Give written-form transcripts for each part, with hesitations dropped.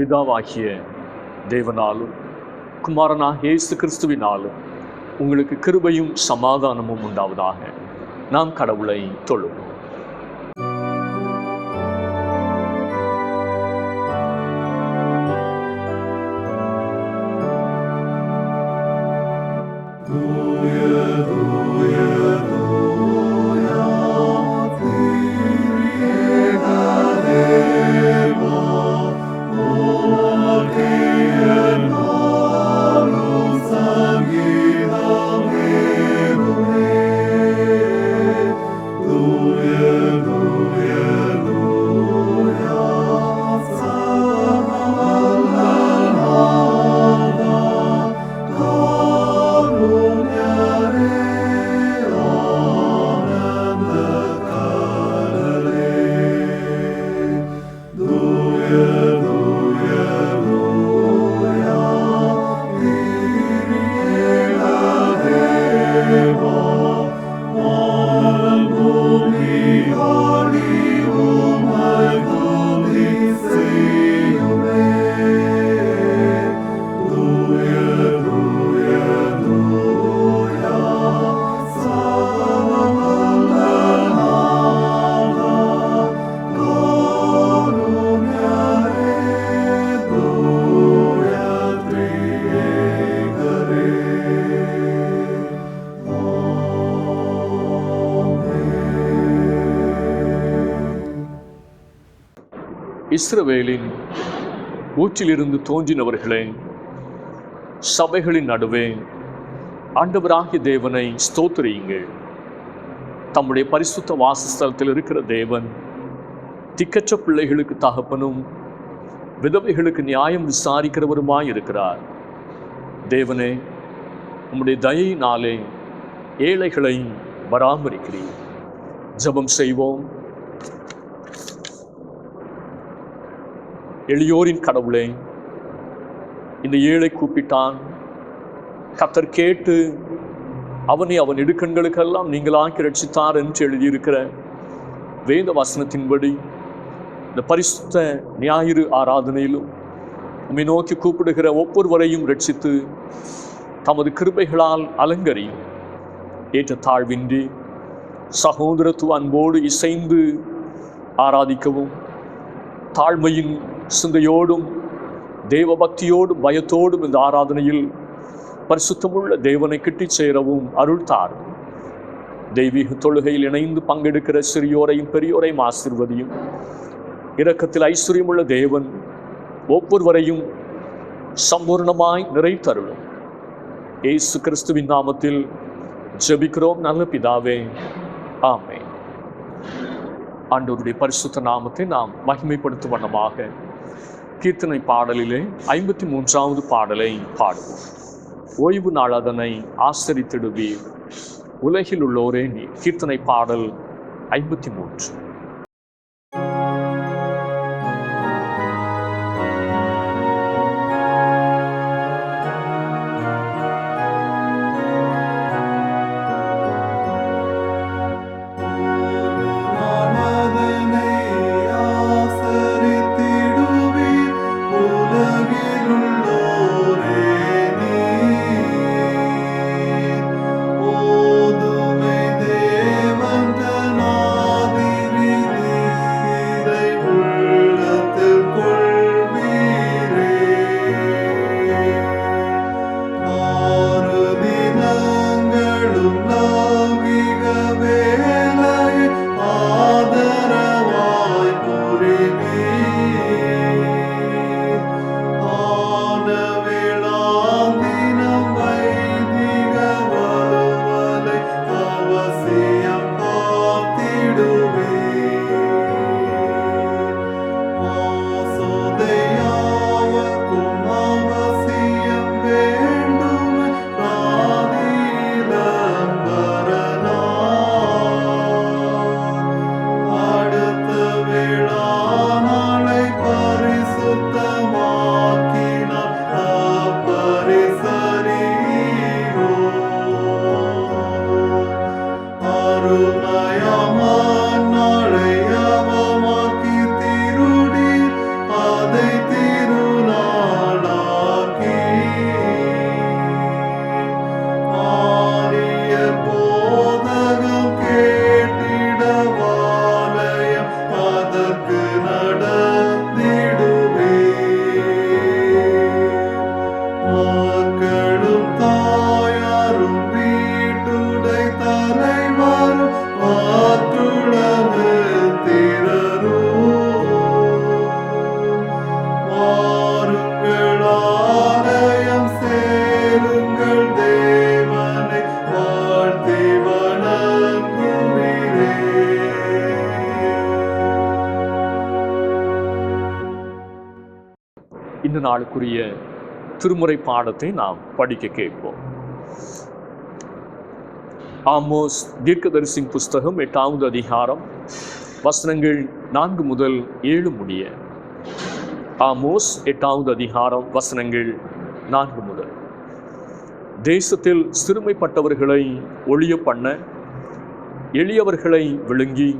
பிதாவாகிய தேவனாலும் குமாரனாகிய இயேசு கிறிஸ்துவினாலும் உங்களுக்கு கிருபையும் சமாதானமும் உண்டாவதாக. நாம் கடவுளை தொழுவோம். இஸ்ரவேலின் ஊற்றிலிருந்து தோன்றினவர்களே, சபைகளின் நடுவே ஆண்டவராகிய தேவனை ஸ்தோத்திரியுங்கள். தம்முடைய பரிசுத்த வாசஸ்தலத்தில் இருக்கிற தேவன் திக்கற்ற பிள்ளைகளுக்கு தகப்பனும் விதவைகளுக்கு நியாயம் விசாரிக்கிறவருமாயிருக்கிறார். தேவனே, உம்முடைய தயையினாலே ஏழைகளை பராமரிக்கிறீர். ஜெபம் செய்வோம். எளியோரின் கடவுளே, இந்த ஏழை கூப்பிட்டான், கர்த்தர் கேட்டு அவனை அவன் இடுக்கண்களுக்கெல்லாம் நீங்களாக்கி ரட்சித்தார் என்று எழுதியிருக்கிற வேத வசனத்தின்படி இந்த பரிசுத்த ஞாயிறு ஆராதனையிலும் உம்மை நோக்கி கூப்பிடுகிற ஒவ்வொருவரையும் ரட்சித்து தமது கிருபைகளால் அலங்கரியும். ஏற்ற தாழ்வின்றி சகோதரத்துவ அன்போடு இசைந்து ஆராதிக்கவும், தாழ்மையின் சிந்தையோடும் தேவ பக்தியோடும் பயத்தோடும் இந்த ஆராதனையில் பரிசுத்தமுள்ள தேவனை கிட்டிச் சேரவும் அருள் தாரும். தெய்வீக தொழுகையில் இணைந்து பங்கெடுக்கிற சிறியோரையும் பெரியோரையும் ஆசீர்வதியும். இரக்கத்தில் ஐஸ்வர்யமுள்ள தேவன் ஒவ்வொருவரையும் சம்பூர்ணமாய் நிறைத்தருளும். இயேசு கிறிஸ்துவின் நாமத்தில் ஜெபிக்கிறோம் நல்ல பிதாவே, ஆமென். ஆண்டவருடைய பரிசுத்த நாமத்தை நாம் மகிமைப்படுத்தும் வண்ணமாக கீர்த்தனை பாடலிலே 53வது பாடலை பாடுவோம். ஓய்வு நாள் அதனை ஆசரித்திடுவீர், உலகில் உள்ளோரே நீ. கீர்த்தனை பாடல் 53. ஓதுமை தேவன் தனாதிரி நாளுக்குரிய திருமுறை பாடத்தை நாம் படிக்க கேட்போம். ஆமோஸ் தீர்க்கதரிசியின் புஸ்தகம் 8வது அதிகாரம் வசனங்கள் 4 முதல் 7 முடிய. ஆமோஸ் 8வது அதிகாரம் வசனங்கள் 4 முதல். தேசத்தில் சிறுமைப்பட்டவர்களை ஒழிய பண்ண, எளியவர்களை விழுங்கி,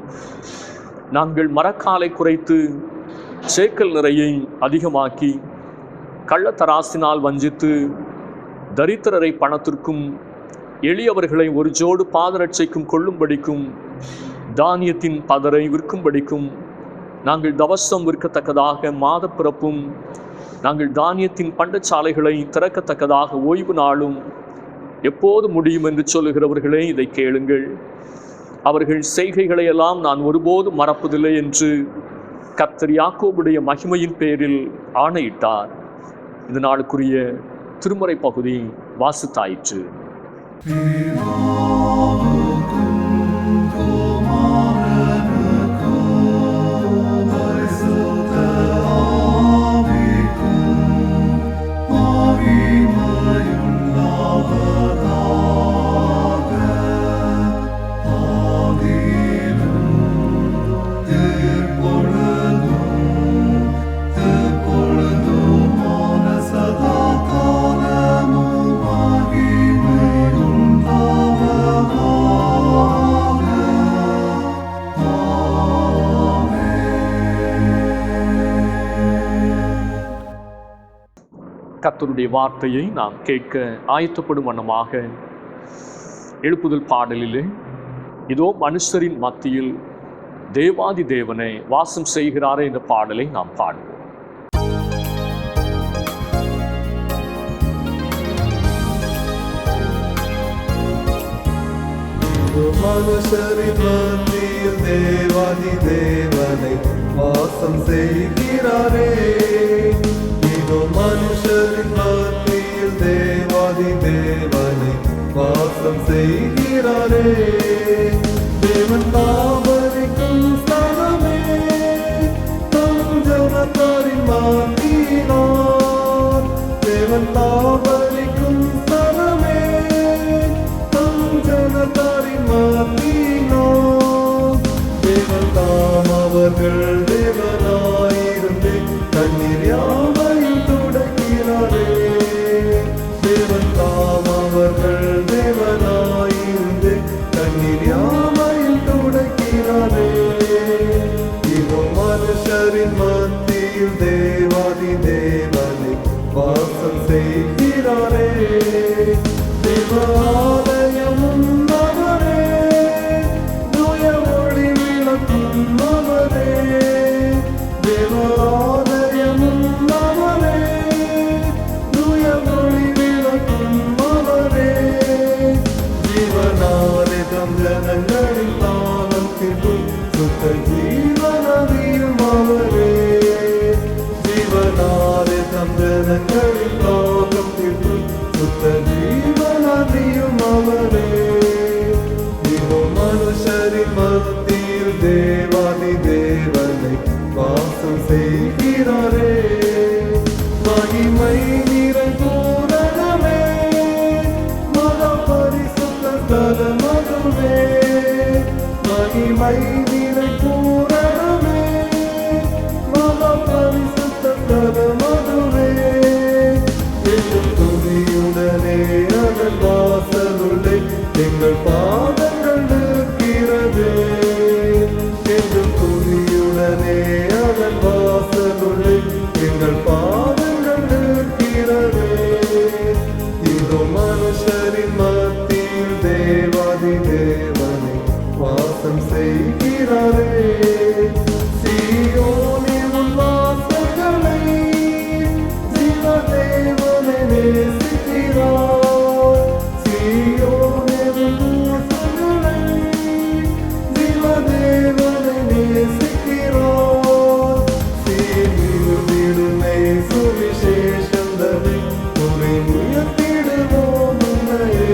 நாங்கள் மரக்காலை குறைத்து சேக்கல் நிறையை அதிகமாக்கி, கள்ளத்தராசினால் வஞ்சித்து, தரித்திரரை பணத்திற்கும் எளியவர்களை ஒரு ஜோடு பாதரட்சைக்கும் கொள்ளும்படிக்கும், தானியத்தின் பதரை விற்கும்படிக்கும், நாங்கள் தவசம் விற்கத்தக்கதாக மாத பிறப்பும், நாங்கள் தானியத்தின் பண்டச்சாலைகளை திறக்கத்தக்கதாக ஓய்வு நாளும் எப்போது முடியும் என்று சொல்லுகிறவர்களே, இதை கேளுங்கள். அவர்கள் செய்கைகளை எல்லாம் நான் ஒருபோதும் மறப்பதில்லை என்று கர்த்தர் யாக்கோபுடைய மகிமையின் பேரில் ஆணையிட்டார். இந்த நாளுக்குரிய திருமுறை பகுதி வாசித்தாயிற்று. கர்த்தருடைய வார்த்தையை நாம் கேட்க ஆயத்தப்படும் வண்ணமாக எழுப்புதல் பாடலிலே, இதோ மனுஷரின் மத்தியில் தேவாதி தேவனை வாசம் செய்கிறாரே என்ற பாடலை நாம் பாடுவோம். மனுஷரின் மத்தியில் தேவாதி தேவனை வாசம் செய்கிறாரே, மனுஷரின் மத்தியில் தேவாதி தேவனை வாசம் செய்கிறாரே. தேவன் தாவரிக்கும் ஸ்தலமே, தம் ஜனத்தாரின் மத்தியினார். தேவன் தாவரிக்கும் ஸ்தலமே, தம் ஜனத்தாரின் மத்தியினார். தேவன் தாம் அவர்கள் தேவனாயிருந்து கண்ணீர் யாவையும் துடைக்கிறாரே. தேவன் தாம் அவர்கள் தேவனாயிருந்து கண்ணீர் யாவையும் துடைக்கிறாரே. இதோ மனுஷரின் மத்தியில் தேவாதி தேவனை வாசம் செய்கிறாரே. தேவாலயமும் அவரே, தூய ஒளி விளக்கும் அவரே. தேவாலயமும் அவரே, தூய ஒளி விளக்கும் அவரே. ஜீவனாரே தம் ஜனங்களின் தானம் தீர்க்கும் சுத்த ஜீவனதியும் அவரே. ஜீவனாரே தம் ஜனங்களின் தானம் தீர்க்கும் சுத்த ஜீவனதியும் அவரே. இதோ மனுஷரின் மத்தியில் தேவாதி தேவனை வாசம் செய்கிறாரே. மகிமை நிறை பூரணமே, மகா பரிசுத்த ஸ்தலம் அதுவே. மகிமை நிறை பூரணமே, மகா பரிசுத்த ஸ்தலம் அதுவே. எங்கள் துதியுடனே அதன் வாசலுள்ளே எங்கள் பாதங்கள் நிற்கிறது. எங்கள் துதியுடனே அதன் வாசலுள்ளே எங்கள் பாதங்கள் நிற்கிறது. இதோ மனுஷரின் மத்தியில் தேவாதி தேவனை வாசம் செய்கிறாரே. சீயோனின் உல்லாசங்களை ஜீவதேவனை நேசிக்கிறார். சீயோனின் உல்லாசங்களை ஜீவதேவனை நேசிக்கிறார். சீர்விடுமை சுவிசேஷம் தன்னை உயர்த்திடுவோம் உன்னையே.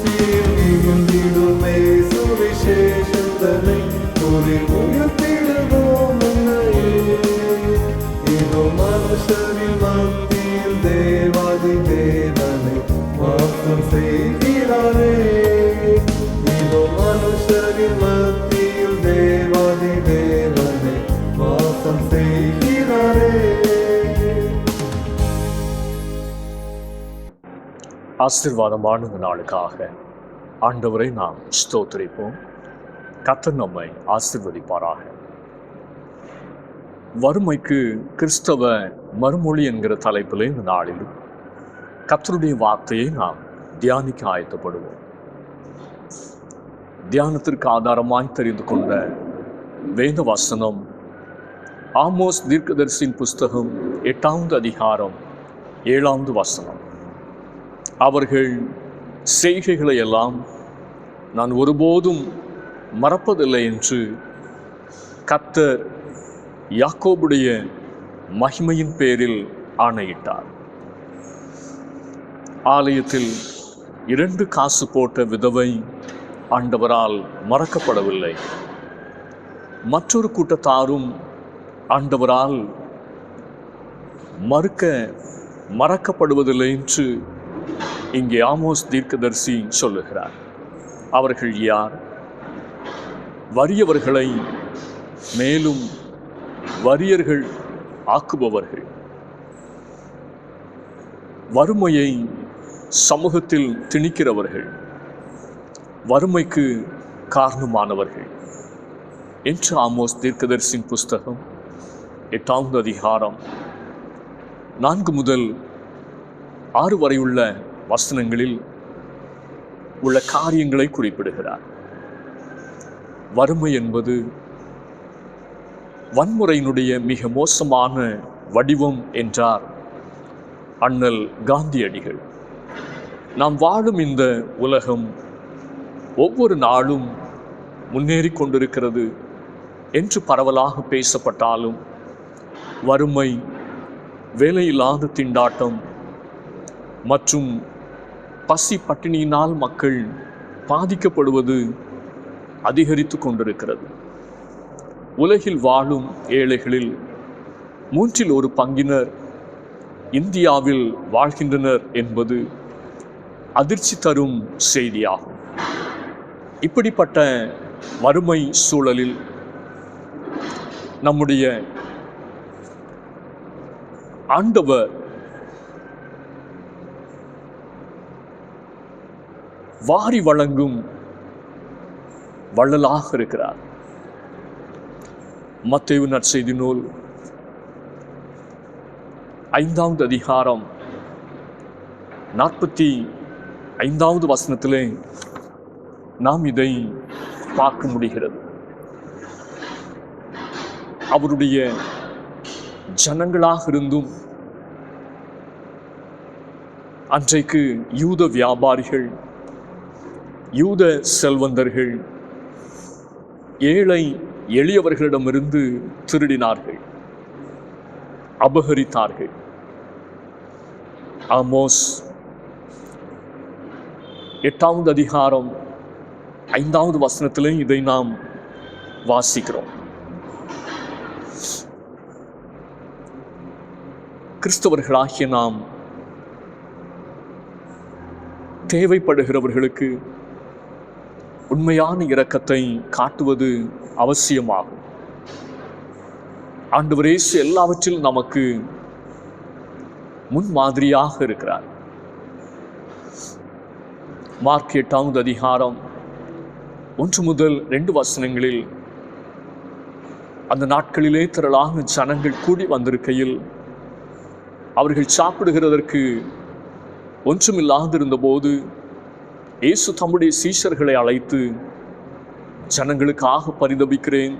சீர்விடுமை சுவிசேஷம் தன்னை உயர்த்தி ஆசீர்வாதமான இந்த நாளுக்காக ஆண்டவரை நாம் ஸ்தோத்திரிப்போம். கர்த்தர் நம்மை ஆசீர்வதிப்பாராக. வறுமைக்கு கிறிஸ்தவ மறுமொழி என்கிற தலைப்பில் இந்த நாளில் கர்த்தருடைய வார்த்தையை நாம் தியானிக்க ஆயத்தப்படுவோம். தியானத்திற்கு ஆதாரமாய் தெரிந்து கொண்ட வேத வசனம் ஆமோஸ் தீர்க்கதரிசியின் புஸ்தகம் 8வது அதிகாரம் 7வது வசனம். அவர்கள் செய்கைகளை எல்லாம் நான் ஒருபோதும் மறப்பதில்லை என்று கர்த்தர் யாக்கோபுடைய மகிமையின் பேரில் ஆணையிட்டார். ஆலயத்தில் 2 காசு போட்ட விதவை ஆண்டவரால் மறக்கப்படவில்லை. மற்றொரு கூட்டத்தாரும் ஆண்டவரால் மறக்கப்படுவதில்லை என்று இங்கே ஆமோஸ் தீர்க்கதரிசி சொல்லுகிறார். அவர்கள் யார்? வறியவர்களை மேலும் வறியர்கள் ஆக்குபவர்கள், வறுமையை சமூகத்தில் திணிக்கிறவர்கள், வறுமைக்கு காரணமானவர்கள் என்று ஆமோஸ் தீர்க்கதரிசியின் புஸ்தகம் 8வது அதிகாரம் 4 முதல் 6 வரை உள்ள வசனங்களில் உள்ள காரியங்களை குறிப்பிடுகிறார். வறுமை என்பது வன்முறையினுடைய மிக மோசமான வடிவம் என்றார் அண்ணல் காந்தியடிகள். நாம் வாழும் இந்த உலகம் ஒவ்வொரு நாளும் முன்னேறி கொண்டிருக்கிறது என்று பரவலாக பேசப்பட்டாலும் வறுமை, வேலையில்லாத திண்டாட்டம் மற்றும் பசி பட்டினியினால் மக்கள் பாதிக்கப்படுவது அதிகரித்து கொண்டிருக்கிறது. உலகில் வாழும் ஏழைகளில் 1/3 பங்கினர் இந்தியாவில் வாழ்கின்றனர் என்பது அதிர்ச்சி தரும் செய்தியாகும். இப்படிப்பட்ட வறுமை சூழலில் நம்முடைய ஆண்டவர் வாரி வழங்கும் வள்ளலாக இருக்கிறார். மத்தேயு நற்செய்தி நூல் 5வது அதிகாரம் 45வது வசனத்திலே நாம் இதை பார்க்க முடிகிறது. அவருடைய ஜனங்களாக இருந்தும் அன்றைக்கு யூத வியாபாரிகள், யூத செல்வந்தர்கள் ஏழை எளியவர்களிடமிருந்து திருடினார்கள், அபகரித்தார்கள். ஆமோஸ் 8வது அதிகாரம் 5வது வசனத்திலே இதை நாம் வாசிக்கிறோம். கிறிஸ்தவர்களாகிய நாம் தேவைப்படுகிறவர்களுக்கு உண்மையான இரக்கத்தை காட்டுவது அவசியமாகும். ஆண்டவர் இயேசு எல்லாவற்றிலும் நமக்கு முன்மாதிரியாக இருக்கிறார். மார்க் 8வது அதிகாரம் 1 முதல் 2 வசனங்களில் அந்த நாட்களிலே திரளான ஜனங்கள் கூடி வந்திருக்கையில் அவர்கள் சாப்பிடுகிறதற்கு ஒன்றுமில்லாதிருந்த போது இயேசு தம்முடைய சீஷர்களை அழைத்து, ஜனங்களுக்காக பரிதபிக்கிறேன்.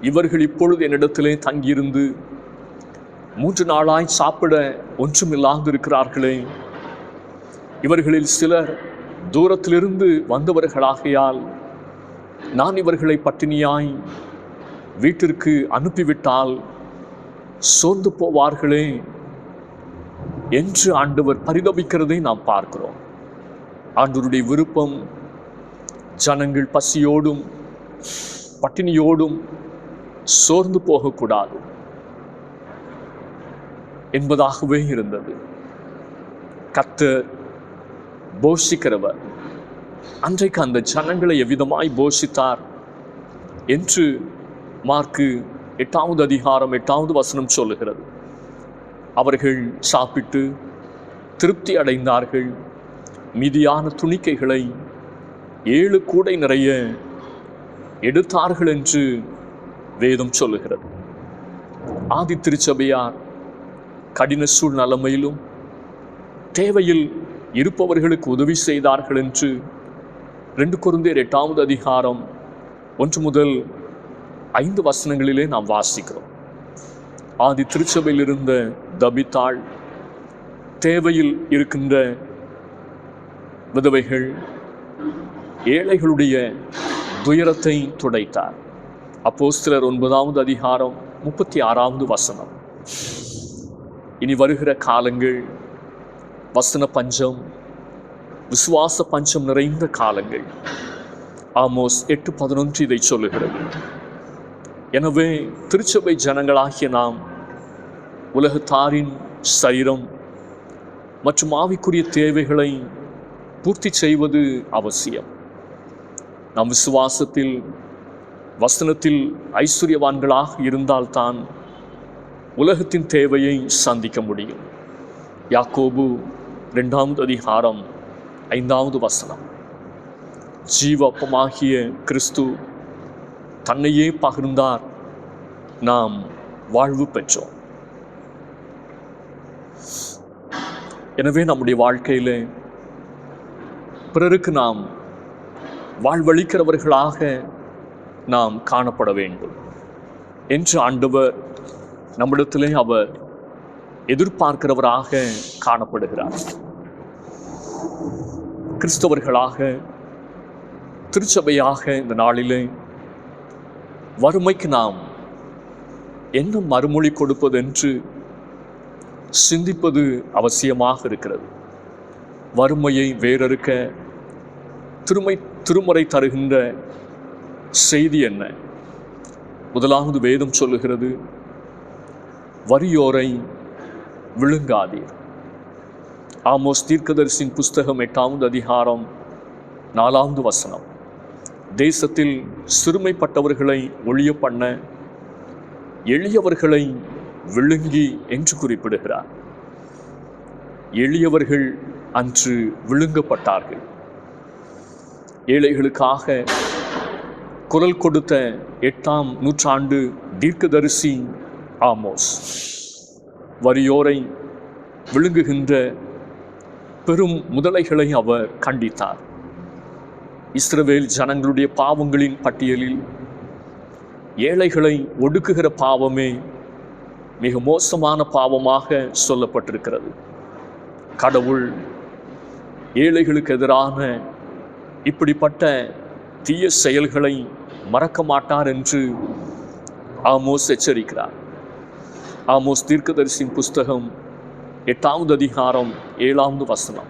இவர்கள் இப்பொழுது என்னிடத்திலே தங்கியிருந்து 3 நாளாய் சாப்பிட ஒன்றுமில்லாதிருக்கிறார்களே. இவர்களில் சிலர் தூரத்திலிருந்து வந்தவர்களாகையால் நான் இவர்களை பட்டினியாய் வீட்டிற்கு அனுப்பிவிட்டால் சோர்ந்து போவார்களே என்று ஆண்டவர் பரிதபிக்கிறதை நாம் பார்க்கிறோம். ஆண்டவருடைய விருப்பம் ஜனங்கள் பசியோடும் பட்டினியோடும் சோர்ந்து போகக்கூடாது என்பதாகவே இருந்தது. கர்த்தர் போஷிக்கிறவர். அன்றைக்கு அந்த ஜனங்களை எவ்விதமாய் போஷித்தார் என்று மார்க்கு 8வது அதிகாரம் 8வது வசனம் சொல்லுகிறது. அவர்கள் சாப்பிட்டு திருப்தி அடைந்தார்கள். மீதியான துணிக்கைகளை 7 கூடை நிறைய எடுத்தார்கள் என்று வேதம் சொல்லுகிறது. ஆதி திருச்சபையார் கடின சூழ்நிலைமையிலும் தேவையில் இருப்பவர்களுக்கு உதவி செய்தார்கள் என்று 2 கொரிந்தியர் 8வது அதிகாரம் 1 முதல் 5 வசனங்களிலே நாம் வாசிக்கிறோம். ஆதி திருச்சபையில் இருந்த தபித்தாள் தேவையில் இருக்கின்ற விதவைகள் ஏழைகளுடைய துயரத்தை துடைத்தார். அப்போஸ்தலர் 9வது அதிகாரம் 36வது வசனம். இனி வருகிற காலங்கள் வசன பஞ்சம், விசுவாச பஞ்சம் நிறைந்த காலங்கள். ஆமோஸ் 8:11 இதை சொல்லுகிறது. எனவே திருச்சபை ஜனங்களாகிய நாம் உலகத்தாரின் சரீரம் மற்றும் ஆவிக்குரிய தேவைகளை பூர்த்தி செய்வது அவசியம். நாம் விசுவாசத்தில் வசனத்தில் ஐஸ்வர்யவான்களாக இருந்தால்தான் உலகத்தின் தேவையை சந்திக்க முடியும். யாக்கோபு 2வது அதிகாரம் 5வது வசனம். ஜீவ அப்பமாகிய கிறிஸ்து தன்னையே பகிர்ந்தார், நாம் வாழ்வு பெற்றோம். எனவே நம்முடைய வாழ்க்கையில் பிறருக்கு நாம் வாழ்வளிக்கிறவர்களாக நாம் காணப்பட வேண்டும் என்று ஆண்டவர் நம்மிடத்திலே அவர் எதிர்பார்க்கிறவராக காணப்படுகிறார். கிறிஸ்தவர்களாக திருச்சபையாக இந்த நாளிலே வறுமைக்கு நாம் என்ன மறுமொழி கொடுப்பது என்று சிந்திப்பது அவசியமாக இருக்கிறது. வறுமையை வேறறுக்க திருமறை தருகின்ற செய்தி என்ன? முதலாவது வேதம் சொல்லுகிறது, வறியோரை விழுங்காதீர். ஆமோஸ் தீர்க்கதரிசியின் புஸ்தகம் 8வது அதிகாரம் 4வது வசனம். தேசத்தில் சிறுமைப்பட்டவர்களை ஒழிய பண்ண எளியவர்களை விழுங்கி என்று குறிப்பிடுகிறார். எளியவர்கள் அன்று விழுங்கப்பட்டார்கள். ஏழைகளுக்காக குரல் கொடுத்த 8ஆம் நூற்றாண்டு தீர்க்கதரிசி ஆமோஸ் வறியோரை விழுங்குகின்ற பெரும் முதலைகளை அவர் கண்டித்தார். இஸ்ரவேல் ஜனங்களுடைய பாவங்களின் பட்டியலில் ஏழைகளை ஒடுக்குகிற பாவமே மிக மோசமான பாவமாக சொல்லப்பட்டிருக்கிறது. கடவுள் ஏழைகளுக்கு எதிரான இப்படிப்பட்ட தீய செயல்களை மறக்க மாட்டார் என்று ஆமோஸ் எச்சரிக்கிறார். ஆமோஸ் தீர்க்கதரிசியின் புஸ்தகம் 8வது அதிகாரம் 7வது வசனம்.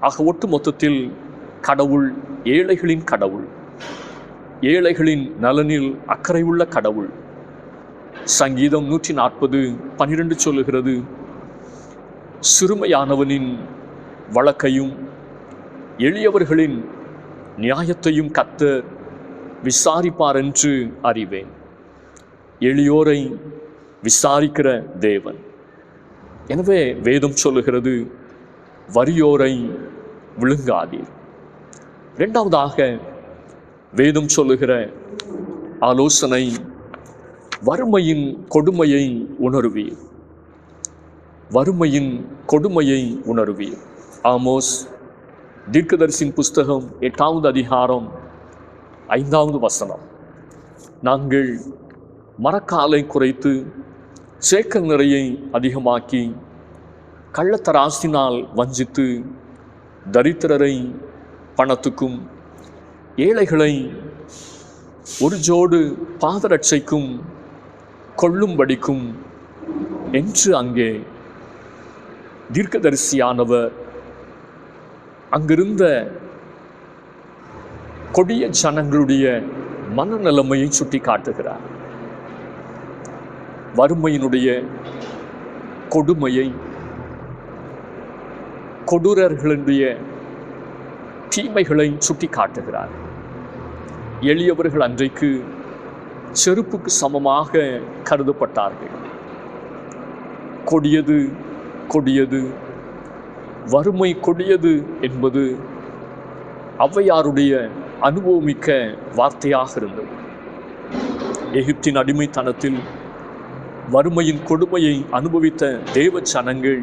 ஆக ஒட்டு மொத்தத்தில் கடவுள் ஏழைகளின் கடவுள், ஏழைகளின் நலனில் அக்கறை உள்ள கடவுள். சங்கீதம் 140:12 சொல்லுகிறது, சிறுமையானவனின் வழக்கையும் எளியவர்களின் நியாயத்தையும் கர்த்தர் விசாரிப்பார் என்று அறிவேன். எளியோரை விசாரிக்கிற தேவன். எனவே வேதம் சொல்லுகிறது, வறியோரை விழுங்காதீர். இரண்டாவதாக வேதம் சொல்லுகிற ஆலோசனை, வறுமையின் கொடுமையை உணர்வீர். வறுமையின் கொடுமையை உணர்வீர். ஆமோஸ் தீர்க்கதரிசியின் புஸ்தகம் 8வது அதிகாரம் 5வது வசனம். நாங்கள் மரக்காலை குறைத்து சேக்கல் நிறையை அதிகமாக்கி கள்ளத்தராசினால் வஞ்சித்து தரித்திரரை பணத்துக்கும் ஏழைகளை ஒரு ஜோடு பாதரட்சைக்கும் கொள்ளும்படிக்கும் என்று அங்கே தீர்க்கதரிசியானவர் அங்கிருந்த கொடிய ஜனங்களுடைய மனநிலைமையை சுட்டி காட்டுகிறார். வறுமையினுடைய கொடுமையை, கொடூரர்களுடைய தீமைகளை சுட்டி காட்டுகிறார். எளியவர்கள் அன்றைக்கு செருப்புக்கு சமமாக கருதப்பட்டார்கள். கொடியது கொடியது வறுமை கொடியது என்பது ஔவையாருடைய அனுபவமிக்க வார்த்தையாக இருந்தது. எகிப்தின் அடிமைத்தனத்தில் வறுமையின் கொடுமையை அனுபவித்த தேவ ஜனங்கள்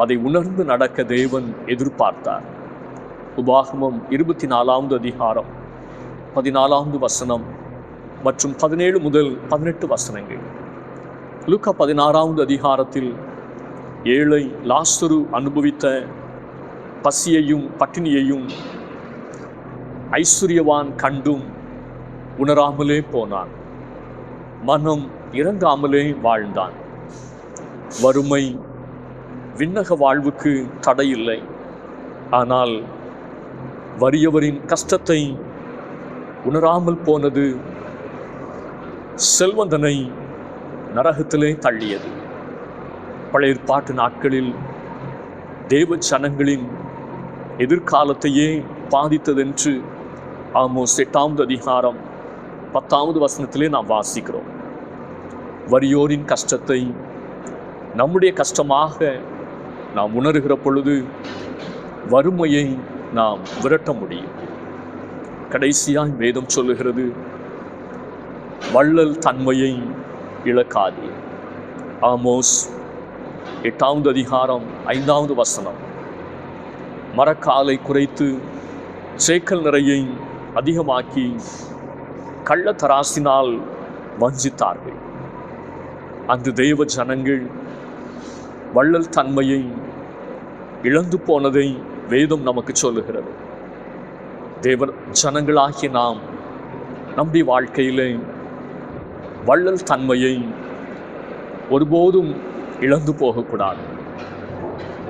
அதை உணர்ந்து நடக்க தேவன் எதிர்பார்த்தார். உபாகமம் 24வது அதிகாரம் 14வது வசனம் மற்றும் 17 முதல் 18 வசனங்கள். லூக்கா 16வது அதிகாரத்தில் ஏழை லாசரு அனுபவித்த பசியையும் பட்டினியையும் ஐஸ்வர்யவான் கண்டும் உணராமலே போனான். மனம் இறங்காமலே வாழ்ந்தான். வறுமை விண்ணக வாழ்வுக்கு தடையில்லை. ஆனால் வறியவரின் கஷ்டத்தை உணராமல் போனது செல்வந்தனை நரகத்திலே தள்ளியது. பழைய ஏற்பாட்டு நாட்களில் தேவ ஜனங்களின் எதிர்காலத்தையே பாதித்ததென்று ஆமோஸ் 8வது அதிகாரம் 10வது வசனத்திலே நாம் வாசிக்கிறோம். வறியோரின் கஷ்டத்தை நம்முடைய கஷ்டமாக நாம் உணர்கிற பொழுது வறுமையை நாம் விரட்ட முடியும். கடைசியாய் வேதம் சொல்லுகிறது, வள்ளல் தன்மையை இழக்காதே. ஆமோஸ் 8வது அதிகாரம் 5வது வசனம். மரக்காலை குறைத்து சேக்கல் நிறையை அதிகமாக்கி கள்ளத்தராசினால் வஞ்சித்தார்கள். அந்த தேவ ஜனங்கள் வள்ளல் தன்மையை இழந்து போனதை வேதம் நமக்கு சொல்லுகிறது. தேவ ஜனங்களாகிய நாம் நம்முடைய வாழ்க்கையிலே வள்ளல் தன்மையை ஒருபோதும் இழந்து போகக்கூடாது.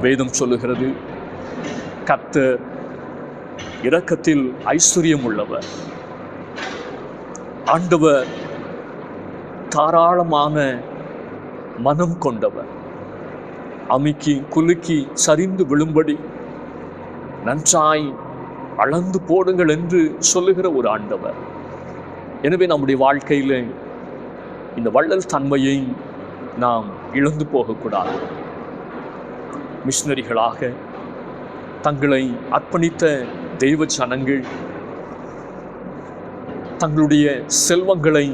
வேதம் சொல்லுகிறது, கர்த்தர் இரக்கத்தில் ஐஸ்வர்யம் உள்ளவர், ஆண்டவர் தாராளமான மனம் கொண்டவர், அமுக்கி குலுக்கி சரிந்து விழும்படி நன்றாய் அளந்து போடுங்கள் என்று சொல்லுகிற ஒரு ஆண்டவர். எனவே நம்முடைய வாழ்க்கையில் இந்த வள்ளல் தன்மையை நாம் இழந்து போகக்கூடாது. மிஷனரிகளாக தங்களை அர்ப்பணித்த தெய்வ ஜனங்கள் தங்களுடைய செல்வங்களை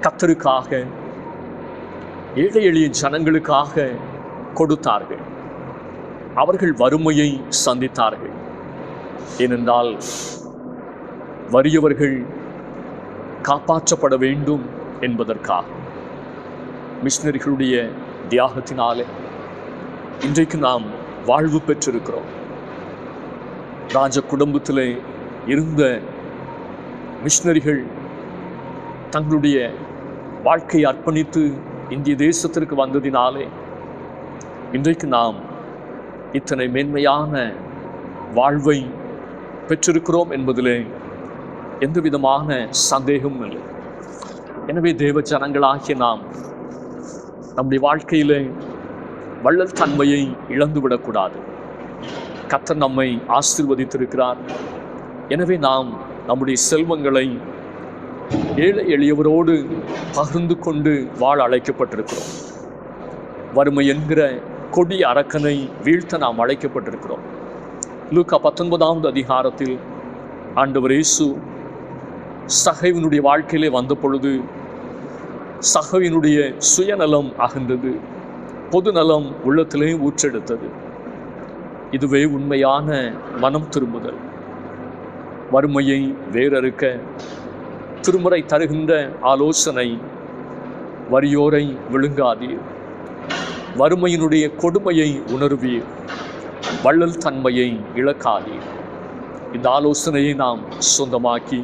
கர்த்தருக்காக ஏழை எளிய ஜனங்களுக்காக கொடுத்தார்கள். அவர்கள் வறுமையை சந்தித்தார்கள். ஏனென்றால் வறியவர்கள் காப்பாற்றப்பட வேண்டும் என்பதற்காக. மிஷனரிகளுடைய தியாகத்தினாலே இன்றைக்கு நாம் வாழ்வு பெற்றிருக்கிறோம். ராஜ குடும்பத்திலே இருந்த மிஷனரிகள் தங்களுடைய வாழ்க்கையை அர்ப்பணித்து இந்திய தேசத்திற்கு வந்ததினாலே இன்றைக்கு நாம் இத்தனை மேன்மையான வாழ்வை பெற்றிருக்கிறோம் என்பதிலே எந்த விதமான சந்தேகமும் இல்லை. எனவே தேவ ஜனங்களாகிய நாம் நம்முடைய வாழ்க்கையிலே வள்ளல் தன்மையை இழந்துவிடக்கூடாது. கர்த்தர் நம்மை ஆசீர்வதித்திருக்கிறார். எனவே நாம் நம்முடைய செல்வங்களை ஏழை எளியவரோடு பகிர்ந்து கொண்டு வாழ அழைக்கப்பட்டிருக்கிறோம். வறுமை என்கிற கொடிய அரக்கனை வீழ்த்த நாம் அழைக்கப்பட்டிருக்கிறோம். லூக்கா 19வது அதிகாரத்தில் ஆண்டவர் இயேசு சகைவினுடைய வாழ்க்கையிலே வந்த பொழுது சகைவினுடைய சுயநலம் அகன்றது, பொதுநலம் உள்ளத்திலே ஊற்றெடுத்தது. இதுவே உண்மையான மனம் திரும்புதல். வறுமையை வேறறுக்க திருமுறை தருகின்ற ஆலோசனை, வறியோரை விழுங்காதீர், வறுமையினுடைய கொடுமையை உணர்வீர், வள்ளல் தன்மையை இழக்காதீர். இந்த ஆலோசனையை நாம் சொந்தமாக்கி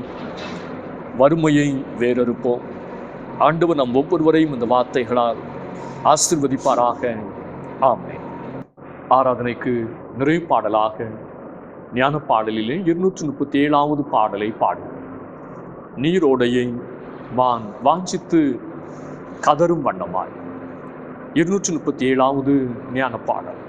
வறுமையை வேறறுப்போம். ஆண்டவர் நம் ஒவ்வொருவரையும் இந்த வார்த்தைகளால் ஆசீர்வதிப்பாராக. ஆமென். ஆராதனைக்கு நிறைவு பாடலாக ஞான பாடலிலே 237வது பாடலை பாடும். நீரோடையை மான் வாஞ்சித்து கதரும் வண்ணமாய். 237வது ஞான பாடல்.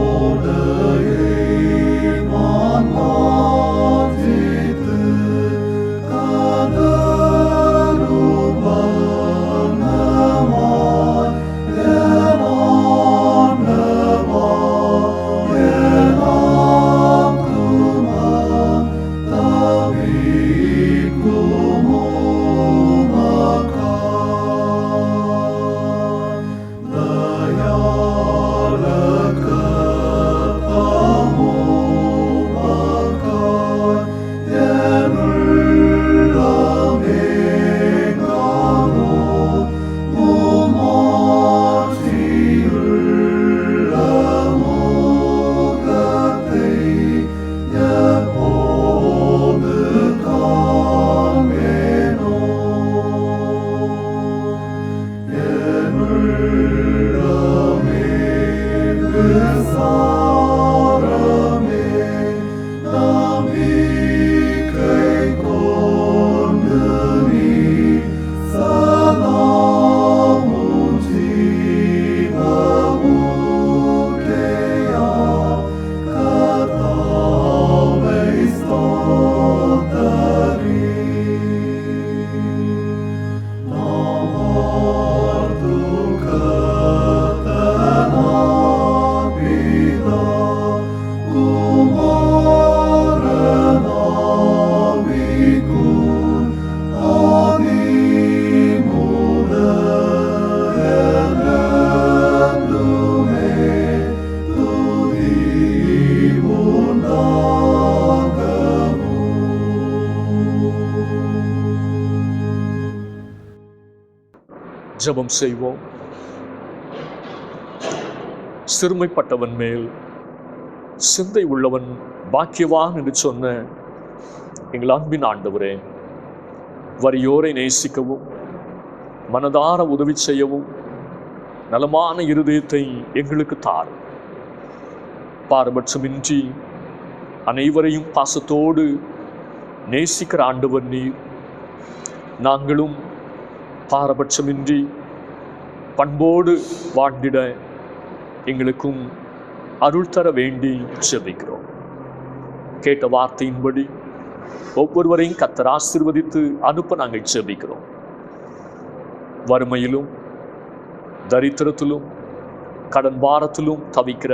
நீரோடையை மான் வாஞ்சித்து ஜெபம் செய்வோம். சிறுமைப்பட்டவன் மேல் சிந்தை உள்ளவன் பாக்கியவான் என்று சொன்ன எங்கள் அன்பின் ஆண்டவரே, வறியோரை நேசிக்கவும் மனதார உதவி செய்யவும் நலமான இருதயத்தை எங்களுக்கு தாரும். பாரபட்சமின்றி அனைவரையும் பாசத்தோடு நேசிக்கிற ஆண்டவர் நீர். நாங்களும் பாரபட்சமின்றி பண்போடு வாழ்ந்திட எங்களுக்கும் அருள் தர வேண்டி ஜெபிக்கிறோம். கேட்ட வார்த்தையின்படி ஒவ்வொருவரையும் கர்த்தர் ஆசீர்வதித்து அனுப்ப நாங்கள் ஜெபிக்கிறோம். வறுமையிலும் தரித்திரத்திலும் கடன் பாரத்திலும் தவிக்கிற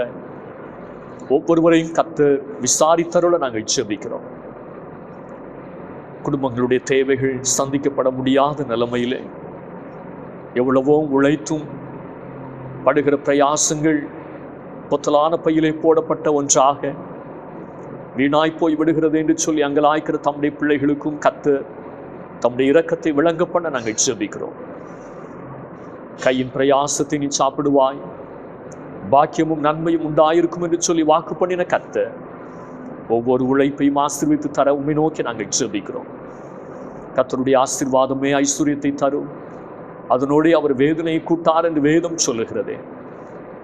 ஒவ்வொருவரையும் கர்த்தர் விசாரித்தருள நாங்கள் ஜெபிக்கிறோம். குடும்பங்களுடைய தேவைகள் சந்திக்கப்பட முடியாத நிலைமையிலே எவ்வளவோ உழைத்தும் படுகிற பிரயாசங்கள் பொத்தலான பையிலே போடப்பட்ட ஒன்றாக வீணாய் போய் விடுகிறது என்று சொல்லி அங்கலாய்க்கிற தம்முடைய பிள்ளைகளுக்கும் கர்த்தர் தம்முடைய இரக்கத்தை விளங்க பண்ண நாங்கள் ஜெபிக்கிறோம். கையின் பிரயாசத்தை நீ சாப்பிடுவாய், பாக்கியமும் நன்மையும் உண்டாயிருக்கும் என்று சொல்லி வாக்கு பண்ணின கர்த்தர் ஒவ்வொரு உழைப்பையும் ஆசீர்வித்து தர உம்மை நோக்கி நாங்கள் ஜெபிக்கிறோம். கர்த்தருடைய ஆசீர்வாதமே ஐஸ்வர்யத்தை தரும், அதனோடு அவர் வேதனையை கூட்டார் என்று வேதம் சொல்லுகிறதே.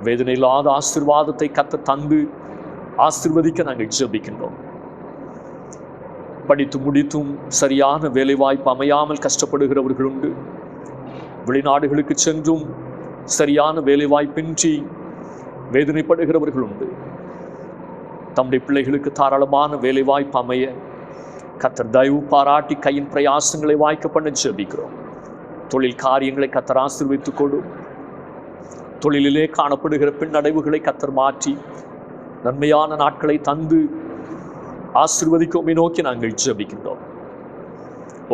வேதனை இல்லாத ஆசீர்வாதத்தை கர்த்தர் தந்து ஆசீர்வதிக்க நாங்கள் ஜெபிக்கின்றோம். படித்து முடித்தும் சரியான வேலைவாய்ப்பு அமையாமல் கஷ்டப்படுகிறவர்கள் உண்டு. வெளிநாடுகளுக்கு சென்றும் சரியான வேலைவாய்ப்பின்றி வேதனைப்படுகிறவர்கள் உண்டு. தம்முடைய பிள்ளைகளுக்கு தாராளமான வேலைவாய்ப்பு அமைய கர்த்தர் தயவு பாராட்டி கையின் பிரயாசங்களை வாய்க்க பண்ண ஜெபிக்கிறோம். தொழில் காரியங்களை கர்த்தர் ஆசீர்வதித்துக் கொடும். தொழிலிலே காணப்படுகிற பின்னடைவுகளை கர்த்தர் மாற்றி நன்மையான நாட்களை தந்து ஆசீர்வதிக்கும் நோக்கி நாங்கள் ஜெபிக்கின்றோம்.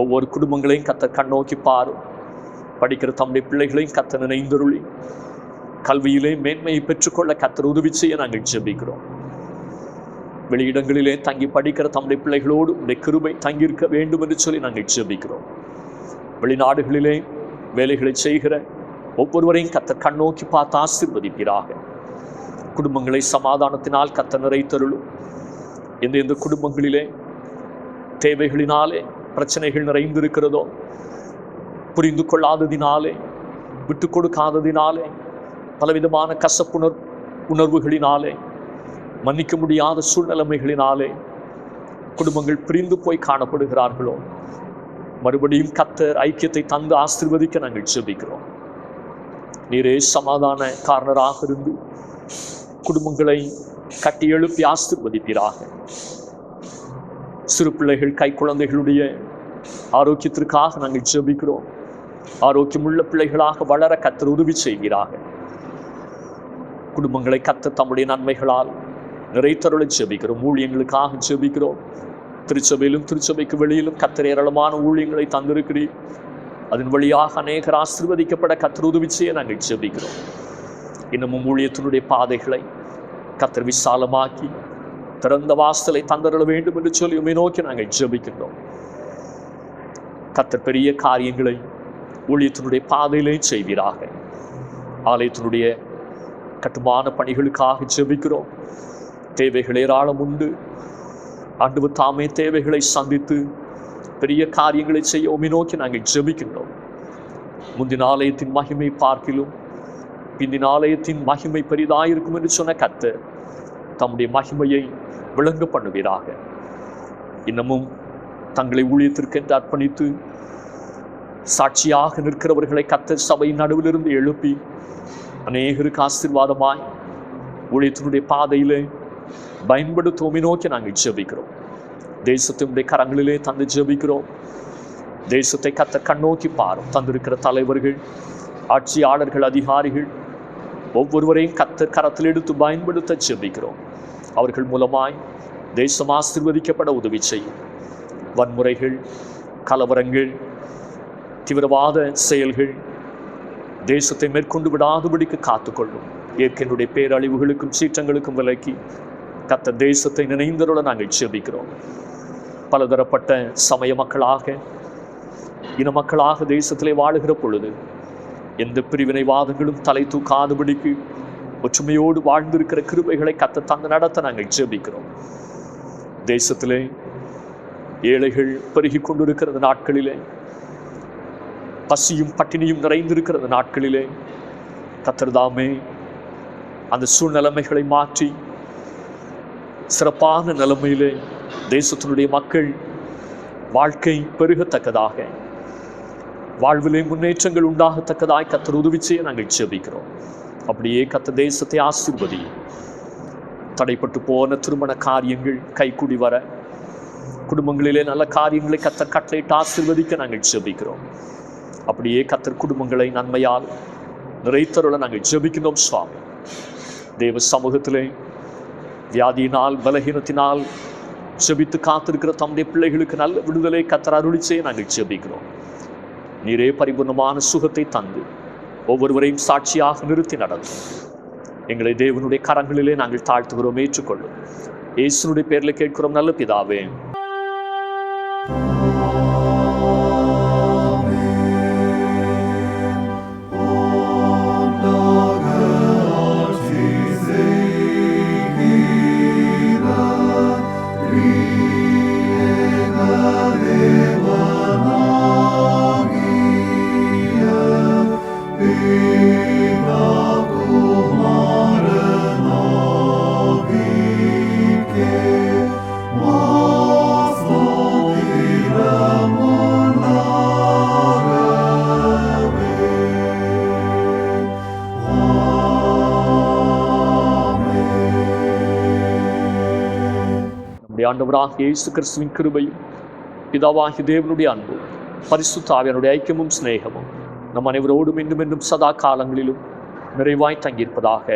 ஒவ்வொரு குடும்பங்களையும் கர்த்தர் கண்ணோக்கி பாரும். படிக்கிற தம்முடைய பிள்ளைகளையும் கர்த்தர் நினைந்தருளி கல்வியிலே மேன்மையை பெற்றுக்கொள்ள கர்த்தர் உதவி செய்ய நாங்கள் ஜெபிக்கிறோம். வெளியிடங்களிலே தங்கி படிக்கிற தம்முடைய பிள்ளைகளோடு உடைய கிருபை தங்கியிருக்க வேண்டும் என்று சொல்லி நாங்கள் ஜெபிக்கிறோம். வெளிநாடுகளிலே வேலைகளை செய்கிற ஒவ்வொருவரையும் கர்த்தர் கண்ணோக்கி பார்த்து ஆசீர்வதிப்பீராக. குடும்பங்களை சமாதானத்தினால் கர்த்தர் நிறைத்தருளும். எந்தெந்த குடும்பங்களிலே தேவைகளினாலே பிரச்சனைகள் நிறைந்திருக்கிறதோ, புரிந்து கொள்ளாததினாலே, விட்டு கொடுக்காததினாலே, பலவிதமான உணர்வுகளினாலே, மன்னிக்க முடியாத சூழ்நிலைமைகளினாலே குடும்பங்கள் பிரிந்து போய் காணப்படுகிறார்களோ, மறுபடியும் கர்த்தர் ஐக்கியத்தை தந்து ஆசீர்வதிக்க நாங்கள் ஜெபிக்கிறோம். நீரே சமாதான காரணராக இருந்து குடும்பங்களை கட்டி எழுப்பி ஆசீர்வதிப்பீராக. சிறு பிள்ளைகள் கை குழந்தைகளுடைய ஆரோக்கியத்திற்காக நாங்கள் ஜெபிக்கிறோம். ஆரோக்கியமுள்ள பிள்ளைகளாக வளர கர்த்தர் உதவி செய்கிறாக. குடும்பங்களை கர்த்தர் தம்முடைய நன்மைகளால் நிறைத்தருளை ஜெபிக்கிறோம். ஊழியங்களுக்காக ஜெபிக்கிறோம். திருச்சபையிலும் திருச்சபைக்கு வெளியிலும் கர்த்தர் ஏராளமான ஊழியங்களை தந்திருக்கிறீர். அதன் வழியாக அநேகர் ஆசீர்வதிக்கப்பட கர்த்தர் உதவி செய்ய நாங்கள் ஜெபிக்கிறோம். இன்னமும் ஊழியத்தினுடைய பாதைகளை கர்த்தர் விசாலமாக்கி திறந்த வாசலை தந்தருள வேண்டும் என்று சொல்லி உம்மை நோக்கி நாங்கள் ஜெபிக்கின்றோம். கர்த்தர் பெரிய காரியங்களை ஊழியத்தினுடைய பாதையிலே செய்வீராக. ஆலயத்தினுடைய கட்டுமான பணிகளுக்காக ஜெபிக்கிறோம். தேவைகள் ஏராளம் உண்டு. ஆண்டவர் தாமே தேவைகளை சந்தித்து பெரிய காரியங்களை செய்ய உம்மை நோக்கி நாங்கள் ஜெபிக்கின்றோம். முந்தின ஆலயத்தின் மகிமை பார்க்கிலும் பிந்தின ஆலயத்தின் மகிமை பெரிதாயிருக்கும் என்று சொன்ன கர்த்தர் தம்முடைய மகிமையை விளங்க பண்ணுவீராக. இன்னமும் தங்களை ஊழியத்திற்கென்று அர்ப்பணித்து சாட்சியாக நிற்கிறவர்களை கர்த்தர் சபையின் நடுவிலிருந்து எழுப்பி அநேகருக்கு ஆசீர்வாதமாய் ஊழியத்தினுடைய பாதையிலே பயன்படுத்த உம்மை நோக்கி நாங்கள் ஜெபிக்கிறோம். தேசத்தினுடைய கரங்களிலே தந்து ஜெபிக்கிறோம். தேசத்தை கர்த்தர் கண்ணோக்கி பாரும். தந்திருக்கிற தலைவர்கள், ஆட்சியாளர்கள், அதிகாரிகள் ஒவ்வொருவரையும் கர்த்தர் கரத்தில் எடுத்து பயன்படுத்த ஜெபிக்கிறோம். அவர்கள் மூலமாய் தேசம் ஆசீர்வதிக்கப்பட உதவி செய்யும். வன்முறைகள், கலவரங்கள், தீவிரவாத செயல்கள் தேசத்தை மேற்கொண்டு விடாதபடிக்கு காத்துக்கொள்ளும். இயற்கையினுடைய பேரழிவுகளுக்கும் சீற்றங்களுக்கும் விலக்கி கர்த்தர் தேசத்தை நினைந்தருள நாங்கள் ஜெபிக்கிறோம். பலதரப்பட்ட சமய மக்களாக, இன மக்களாக தேசத்திலே வாழுகிற பொழுது எந்த பிரிவினைவாதங்களும் தலை தூக்காதபடிக்கு ஒற்றுமையோடு வாழ்ந்திருக்கிற கிருபைகளை கத்த தந்து நடத்த நாங்கள் ஜெபிக்கிறோம். தேசத்திலே ஏழைகள் பெருகி கொண்டிருக்கிறது நாட்களிலே, பசியும் பட்டினியும் நிறைந்திருக்கிறது நாட்களிலே, கர்த்தர்தாமே அந்த சூழ்நிலைமைகளை மாற்றி சிறப்பான நிலைமையிலே தேசத்தினுடைய மக்கள் வாழ்க்கை பெருகத்தக்கதாக, வாழ்விலே முன்னேற்றங்கள் உண்டாகத்தக்கதாய் கர்த்தர் உதவி செய்ய நாங்கள் ஜெபிக்கிறோம். அப்படியே கர்த்தர் தேசத்தை ஆசீர்வதி. தடைப்பட்டு போன திருமண காரியங்கள் கைகூடி வர, குடும்பங்களிலே நல்ல காரியங்களை கர்த்தர் கட்டளையிட்டு ஆசீர்வதிக்க நாங்கள் ஜெபிக்கிறோம். அப்படியே கர்த்தர் குடும்பங்களை நன்மையால் நிறைத்தருள நாங்கள் ஜெபிக்கிறோம். சுவாமி, தேவ சமூகத்திலே வியாதியினால் பலகீனத்தினால் ஜெபித்து காத்திருக்கிற தம்முடைய பிள்ளைகளுக்கு நல்ல விடுதலை கர்த்தர் அருளி செய்ய நாங்கள் ஜெபிக்கிறோம். நீரே பரிபூர்ணமான சுகத்தை தந்து ஒவ்வொருவரையும் சாட்சியாக நிறுத்தி நடத்தும். எங்களை தேவனுடைய கரங்களிலே நாங்கள் தாழ்த்துகிறோம், ஏற்றுக்கொள்ளும். இயேசுனுடைய பேரில் கேட்கிறோம் நல்ல பிதாவே. ஆண்டவராகிய இயேசு கிறிஸ்துவின் கிருபையும் பிதாவாகிய தேவனுடைய அன்பும் பரிசுத்த ஆவியானுடைய ஐக்கியமும் சிநேகமும் நம் அனைவரோடும் இன்னும் சதா காலங்களிலும் நிறைவாய் தங்கியிருப்பதாக.